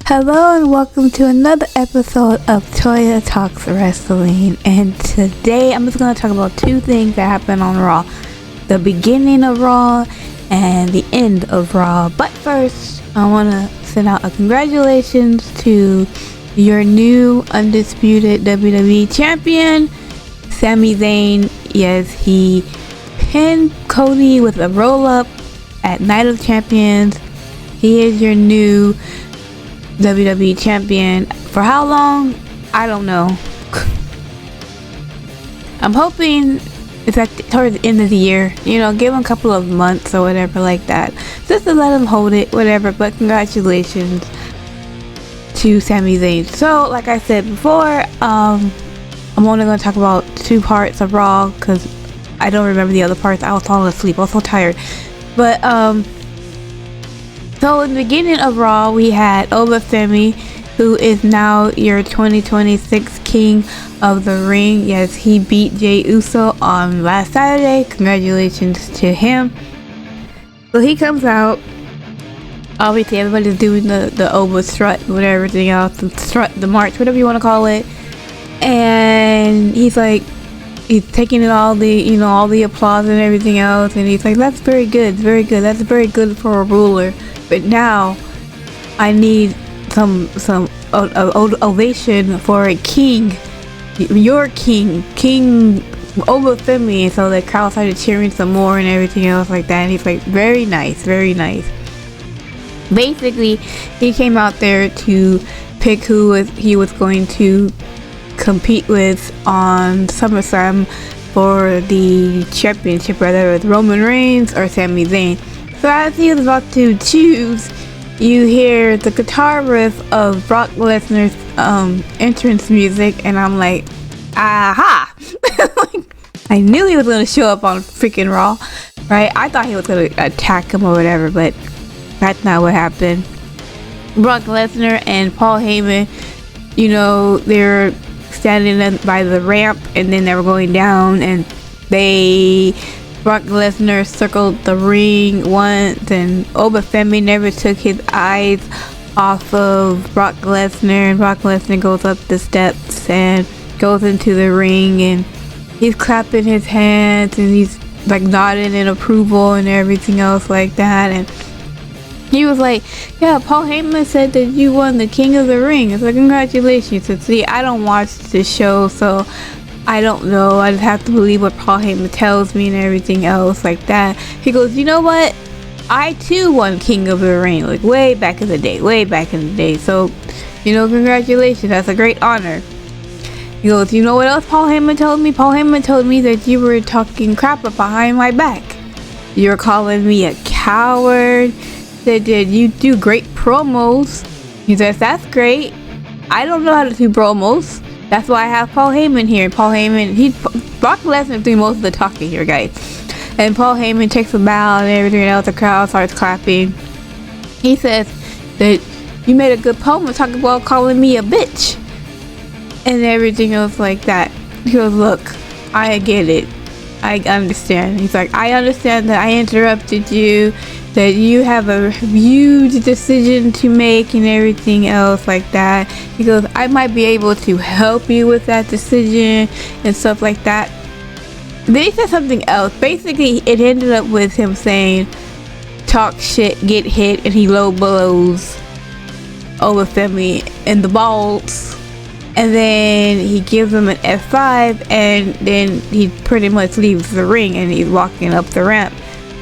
Hello and welcome to another episode of Toya Talks Wrestling, and today I'm just going to talk about two things that happened on Raw. The beginning of Raw and the end of Raw. But first, I want to send out a congratulations to your new undisputed WWE champion, Sami Zayn. Yes, he pinned Cody with a roll-up at Night of Champions. He is your new WWE champion. For how long? I don't know. I'm hoping it's towards the end of the year. You know, give him a couple of months or whatever like that, just to let him hold it, whatever. But congratulations to Sami Zayn. So, like I said before, I'm only going to talk about two parts of Raw because I don't remember the other parts. I was falling asleep. I was so tired. But so in the beginning of Raw, we had Oba Femi, who is now your 2026 King of the Ring. Yes, he beat Jey Uso on last Saturday. Congratulations to him. So he comes out. Obviously, everybody's doing the Oba strut, whatever, everything else, the strut, the march, whatever you want to call it. And he's taking in all the applause and everything else, and he's like, "That's very good, very good. That's very good for a ruler. But now, I need some ovation for a king, your king, King Oba Femi." So the crowd started cheering some more and everything else like that. And he's like, "Very nice, very nice." Basically, he came out there to pick who he was going to compete with on SummerSlam for the championship, whether it was Roman Reigns or Sami Zayn. So as he was about to choose, you hear the guitar riff of Brock Lesnar's entrance music, and I'm like, aha! I knew he was going to show up on freaking Raw, right? I thought he was going to attack him or whatever, but that's not what happened. Brock Lesnar and Paul Heyman, they're standing by the ramp, and then they were going down, and Brock Lesnar circled the ring once, and Oba Femi never took his eyes off of Brock Lesnar, and Brock Lesnar goes up the steps and goes into the ring, and he's clapping his hands, and he's like nodding in approval and everything else like that. And he was like, "Yeah, Paul Heyman said that you won the King of the Ring." It's like, congratulations. So see, I don't watch the show, so I don't know. I just have to believe what Paul Heyman tells me and everything else like that. He goes, "You know what? I too won King of the Ring, like way back in the day. So, congratulations. That's a great honor." He goes, "You know what else Paul Heyman told me? Paul Heyman told me that you were talking crap behind my back. You were calling me a coward. Said that you do great promos." He says, "That's great. I don't know how to do promos. That's why I have Paul Heyman here." Paul Heyman, Brock Lesnar doing most of the talking here, guys. And Paul Heyman takes a bow and everything else. The crowd starts clapping. He says that you made a good promo talking about calling me a bitch and everything else like that. He goes, "Look, I get it. I understand." He's like, "I understand that I interrupted you, that you have a huge decision to make and everything else like that." He goes, "I might be able to help you with that decision and stuff like that." Then he said something else. Basically, it ended up with him saying, "Talk shit, get hit," and he low blows Oba Femi in the balls. And then he gives him an F5, and then he pretty much leaves the ring, and he's walking up the ramp.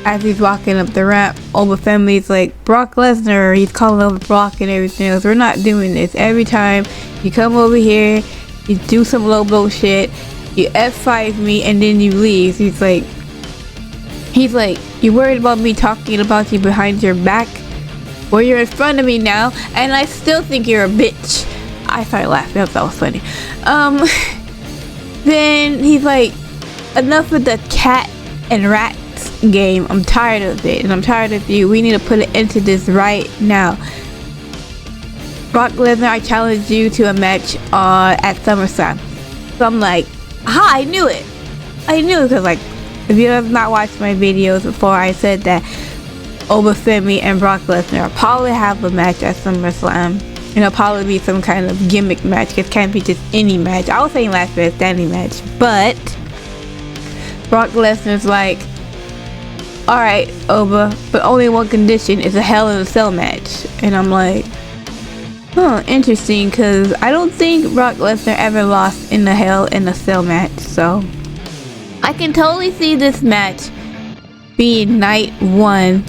As he's walking up the ramp, Oba Femi's like, "Brock Lesnar," he's calling over Brock and everything else, "we're not doing this. Every time you come over here, you do some low blow shit, you F5 me, and then you leave." He's like, "You worried about me talking about you behind your back? Well, you're in front of me now, and I still think you're a bitch." I started laughing. That was funny. Then he's like, "Enough with the cat and rat game. I'm tired of it, and I'm tired of you. We need to put an end to this right now. Brock Lesnar, I challenge you to a match at SummerSlam." So I'm like, aha, I knew it. Because if you have not watched my videos before, I said that Oba Femi and Brock Lesnar will probably have a match at SummerSlam. And it'll probably be some kind of gimmick match. It can't be just any match. I was saying last man standing match, but Brock Lesnar's like, alright, Oba, but only one condition is a Hell in a Cell match. And I'm like, huh, interesting, because I don't think Brock Lesnar ever lost in the Hell in a Cell match. So I can totally see this match being night 1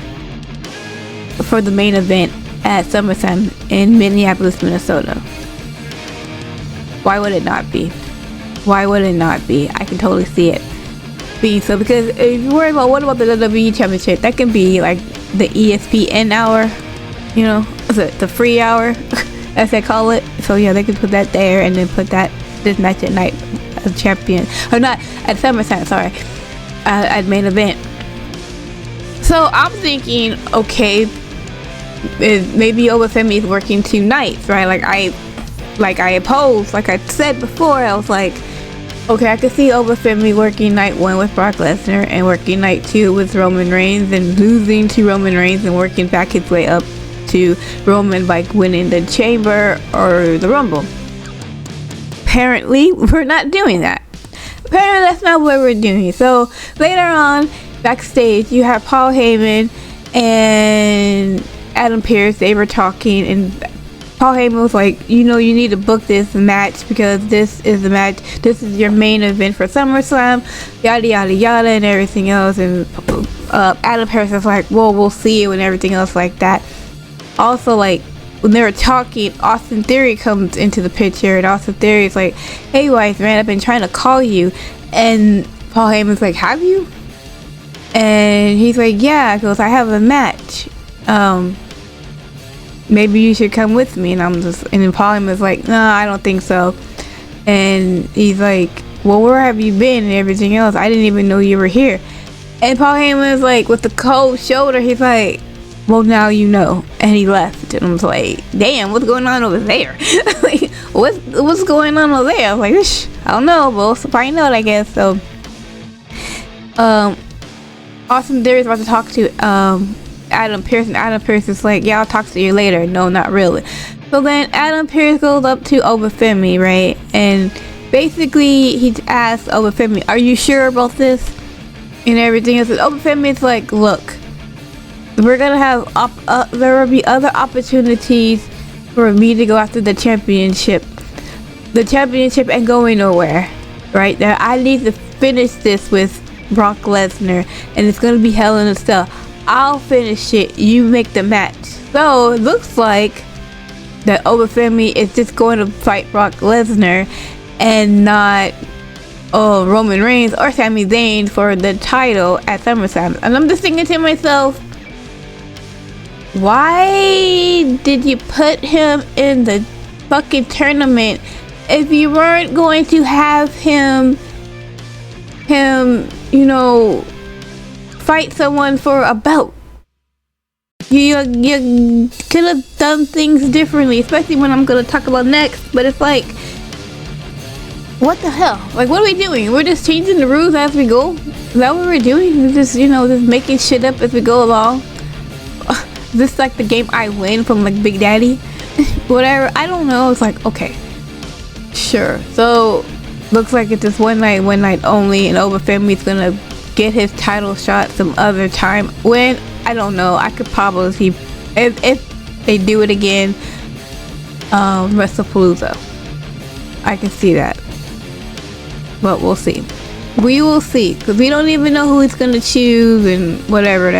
for the main event at SummerSlam in Minneapolis, Minnesota. Why would it not be? Why would it not be? I can totally see it being so, because if you worry about what about the WWE Championship, that can be like the ESPN hour, you know, the free hour as they call it. So yeah, they could put that there and then put this match at night as champion, or not at SummerSlam, sorry, at main event. So I'm thinking, okay, maybe Oba Femi is working 2 nights, right? Like I opposed, like I said before, I was like, okay, I could see Oba Femi working night 1 with Brock Lesnar and working night 2 with Roman Reigns and losing to Roman Reigns and working back his way up to Roman by winning the Chamber or the Rumble. Apparently, we're not doing that. Apparently, that's not what we're doing. So later on, backstage, you have Paul Heyman and Adam Pearce. They were talking, and Paul Heyman was like, you know, you need to book this match because this is the match, this is your main event for SummerSlam, yada yada yada and everything else. And Adam Pearce is like, well, we'll see you and everything else like that. Also, like, when they were talking, Austin Theory comes into the picture, and Austin Theory is like, hey wife, man, I've been trying to call you. And Paul Heyman's like, have you? And he's like, yeah, because I have a match. Maybe you should come with me. And then Paul Heyman's like, no, I don't think so. And he's like, well, where have you been and everything else? I didn't even know you were here. And Paul Heyman's like, with the cold shoulder, he's like, well, now you know. And he left. And I was like, damn, what's going on over there? Like, what's going on over there? I was like, shh, I don't know, but we'll find out, I guess. So Austin Theory's about to talk to Adam Pearce, and Adam Pearce is like, yeah, I'll talk to you later. No, not really. So then Adam Pearce goes up to Oba Femi, right? And basically he asks Oba Femi, are you sure about this? And everything else. Oba Femi's like, look, we're gonna have there will be other opportunities for me to go after the championship. The championship ain't going nowhere, right? Now I need to finish this with Brock Lesnar, and it's gonna be Hell in a Cell. I'll finish it, you make the match. So it looks like that Oba Femi is just going to fight Brock Lesnar and not Roman Reigns or Sami Zayn for the title at SummerSlam. And I'm just thinking to myself, why did you put him in the fucking tournament if you weren't going to have him, you know, fight someone for a belt? You could have done things differently, especially when I'm gonna talk about next. But it's like, what the hell? Like, what are we doing? We're just changing the rules as we go? Is that what we're doing? We're just, you know, just making shit up as we go along? Is this like the game I win from like Big Daddy? Whatever, I don't know. It's like, okay, sure. So looks like it's just one night only, and Oba Femi's gonna get his title shot some other time. When, I don't know. I could probably see if they do it again, WrestlePalooza. I can see that, but we'll see. We will see, because we don't even know who he's gonna choose and whatever.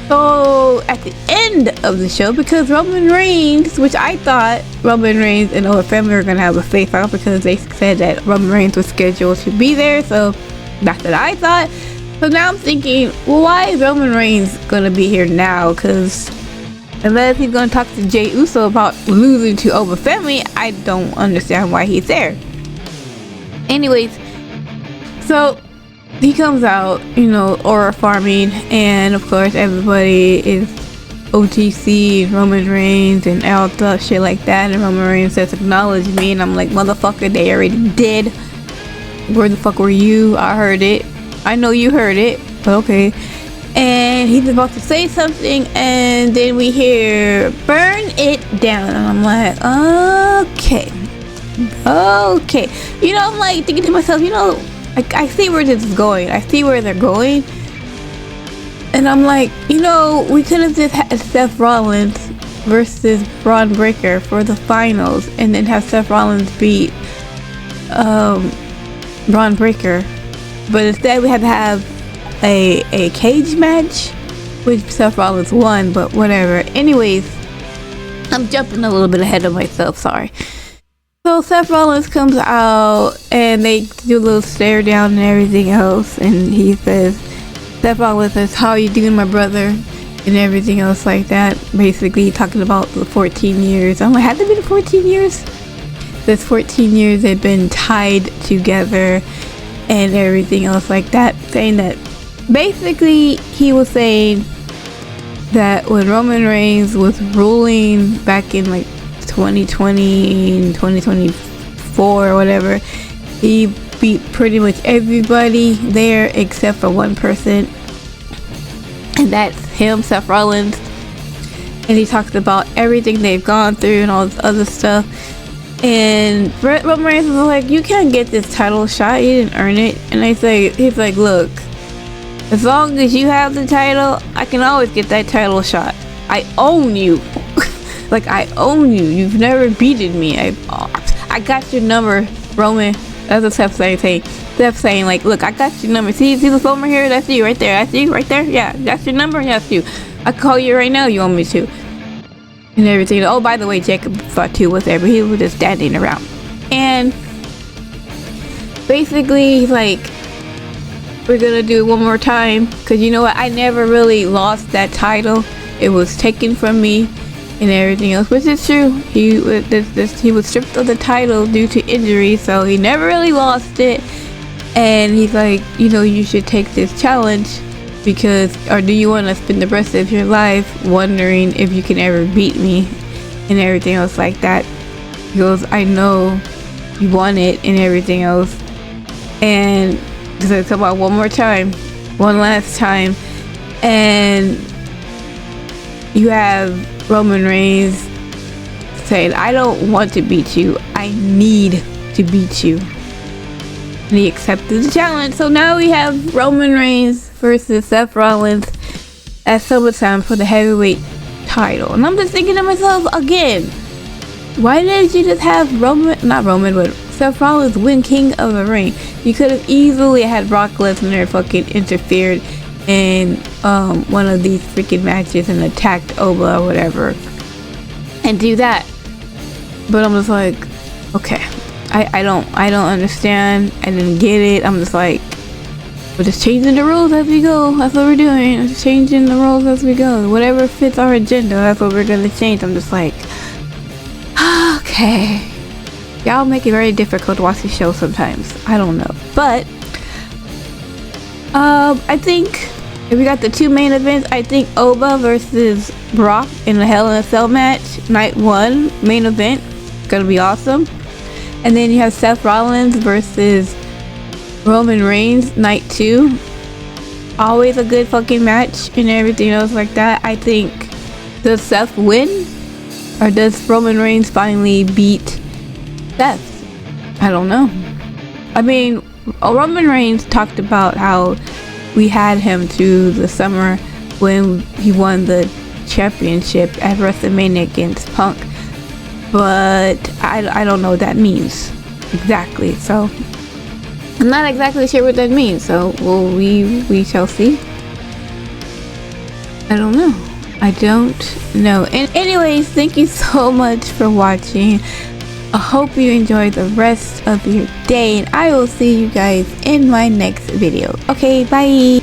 So at the end of the show, because Roman Reigns, which I thought Roman Reigns and Oba Femi were gonna have a face-off because they said that Roman Reigns was scheduled to be there, so that's what I thought. So now I'm thinking, well, why is Roman Reigns gonna be here now? Because unless he's gonna talk to Jey Uso about losing to Oba Femi, I don't understand why he's there. Anyways, so he comes out, you know, aura farming, and of course everybody is OTC and Roman Reigns and all the shit like that, and Roman Reigns says acknowledge me, and I'm like, motherfucker, they already did. Where the fuck were you? I heard it. I know you heard it, but okay. and he's about to say something, and then we hear "burn it down," and I'm like, okay. You know, I'm like thinking to myself, you know, I see where this is going. I see where they're going, and I'm like, you know, we could have just had Seth Rollins versus Braun Breaker for the finals, and then have Seth Rollins beat Braun Breaker, but instead we had to have a cage match, which Seth Rollins won, but whatever. Anyways, I'm jumping a little bit ahead of myself, sorry. So Seth Rollins comes out and they do a little stare down and everything else, and he says, Seth Rollins says, "How are you doing, my brother?" and everything else like that, basically talking about the 14 years. I'm like, had it been 14 years? This 14 years they've been tied together and everything else like that, saying that basically he was saying that when Roman Reigns was ruling back in like 2020 and 2024 or whatever, he beat pretty much everybody there except for one person, and that's him, Seth Rollins. And he talks about everything they've gone through and all this other stuff, and Roman Reigns was like, you can't get this title shot, you didn't earn it. And he's like, look, as long as you have the title, I can always get that title shot. I own you. Like, I own you. You've never beaten me. I got your number, Roman. That's what Seth's saying. Seth's saying, like, look, I got your number. See the phone right here? That's you right there. That's you right there. Yeah, that's your number. That's you. I call you right now. You want me to? And everything. Oh, by the way, Jacob Fatu was there, but he was just standing around. And basically, he's like, we're gonna do it one more time, because you know what? I never really lost that title. It was taken from me and everything else, which is true. He was stripped of the title due to injury, so he never really lost it. And he's like, you know, you should take this challenge, because, or do you want to spend the rest of your life wondering if you can ever beat me and everything else like that? He goes, I know you want it and everything else. And so come on, one more time, one last time, and you have Roman Reigns saying, I don't want to beat you, I need to beat you. And he accepted the challenge. So now we have Roman Reigns versus Seth Rollins at SummerSlam for the heavyweight title. And I'm just thinking to myself again, why didn't you just have Seth Rollins win King of the Ring? You could have easily had Brock Lesnar fucking interfered in one of these freaking matches and attacked Oba or whatever and do that. But I'm just like, okay, I don't understand. I didn't get it. I'm just like, we're just changing the rules as we go. That's what we're doing. We're just changing the rules as we go. Whatever fits our agenda, that's what we're gonna change. I'm just like, okay. Y'all make it very difficult to watch the show sometimes. I don't know. But I think if we got the two main events, I think Oba versus Brock in the Hell in a Cell match, night 1, main event, gonna be awesome. And then you have Seth Rollins versus Roman Reigns, night 2. Always a good fucking match and everything else like that. I think, does Seth win? Or does Roman Reigns finally beat Seth? I don't know. I mean, Roman Reigns talked about how we had him through the summer when he won the championship at WrestleMania against Punk, but I don't know what that means exactly. So I'm not exactly sure what that means. So we shall see. I don't know. And anyways, thank you so much for watching. I hope you enjoy the rest of your day, and I will see you guys in my next video. Okay, bye.